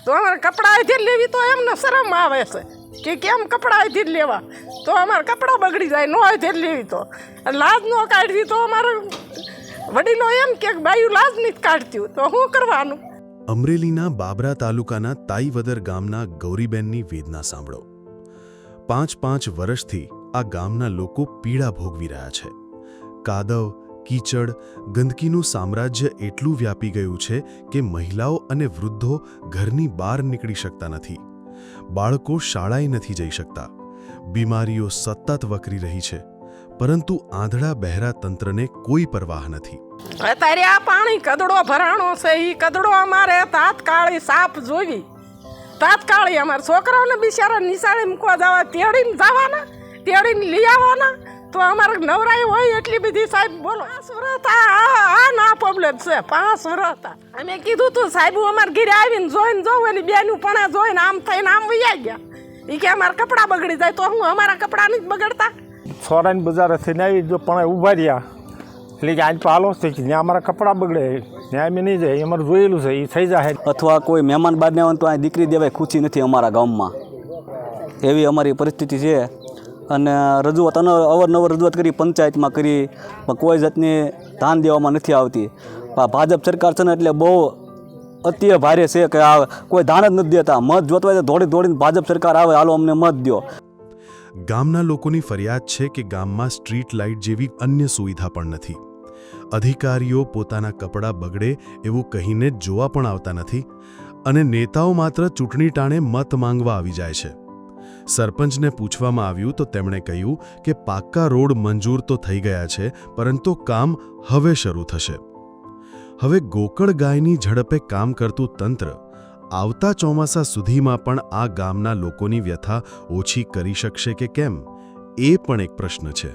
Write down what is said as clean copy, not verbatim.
તો અમારે કપડાં અહીંથી લેવી તો એમને શરમ આવે છે કે કેમ કપડાં અહીંથી જ લેવા, તો અમારે કપડાં બગડી જાય, નો અહીંથી જ લેવી તો લાજ ન કાઢવી તો અમારે વડીલો એમ કે બાયું લાજ નથી કાઢતી, તો શું કરવાનું? અમરેલીના બાબરા તાલુકાના તાઈવદર ગામના ગૌરીબેનની વેદના સાંભળો. 5 વર્ષથી આ ગામના લોકો પીડા ભોગવી રહ્યા છે. કાદવ, કીચડ, ગંદકીનું સામ્રાજ્ય એટલું વ્યાપી ગયું છે કે મહિલાઓ અને વૃદ્ધો ઘરની બહાર નીકળી શકતા નથી. બાળકો શાળાએ નથી જઈ શકતા. બીમારીઓ સતત વકરી રહી છે, પરંતુ આંધળા બહેરા તંત્રને કોઈ પરવાહ નથી. અત્યારે આ પાણી કદડો ભરાણો છે, એ કદડો અમારે તાત્કાલિક સાફ જોવી. તાત્કાલિક અમારા છોકરાઓને બિચારા નિશાળે મૂકવા જવા, તેડીને જવાના, તેડીને લઈ આવવાના, તો અમારે નવરાઈ હોય એટલી બધી. સાહેબ બોલો, 5 વર્ષ આ ના પ્રોબ્લેમ છે. 5 વર્ષ અમે કીધું તું સાહેબ, અમારે ઘરે આવીને જોઈને જોવું, એની બેનું પણ જોઈને આમ થઈને આમ વૈયા ગયા. એ કે અમારા કપડાં બગડી જાય, તો હું અમારા કપડાં નથી બગડતા. છોરાની બજાર થઈને આવી જો પણ ઊભા રહ્યા એટલે કે આજ પાલો છે કે ત્યાં અમારા કપડાં બગડે, ત્યાં અમે નહીં જાય, અમારે જોયેલું છે, એ થઈ જાય. અથવા કોઈ મહેમાન બારને આવે તો આ દીકરી દેવાય ખુશી નથી અમારા ગામમાં, એવી અમારી પરિસ્થિતિ છે. અને રજૂઆત અવારનવાર રજૂઆત કરી, પંચાયતમાં કરી, પણ કોઈ જાતની ધ્યાન દેવામાં નથી આવતી. ભાજપ સરકાર છે ને એટલે બહુ અત્ય ભારે છે કે આ કોઈ ધ્યાન જ નથી દેતા. મત જોતવા હોય તો દોડીને ભાજપ સરકાર આવે, હાલો અમને મત દો. ગામના લોકોની ફરિયાદ છે કે ગામમાં સ્ટ્રીટ લાઇટ જેવી અન્ય સુવિધા પણ નથી. અધિકારીઓ પોતાના કપડાં બગડે એવું કહીને જોવા પણ આવતા નથી, અને નેતાઓ માત્ર ચૂંટણી ટાણે મત માંગવા આવી જાય છે. સરપંચને પૂછવામાં આવ્યું તો તેમણે કહ્યું કે પાક્કા રોડ મંજૂર તો થઈ ગયા છે, પરંતુ કામ હવે શરૂ થશે. હવે ગોકળ ગાયની ઝડપે કામ કરતું તંત્ર આવતા ચોમાસા સુધીમાં પણ આ ગામના લોકોની વ્યથા ઓછી કરી શકશે કે કેમ, એ પણ એક પ્રશ્ન છે.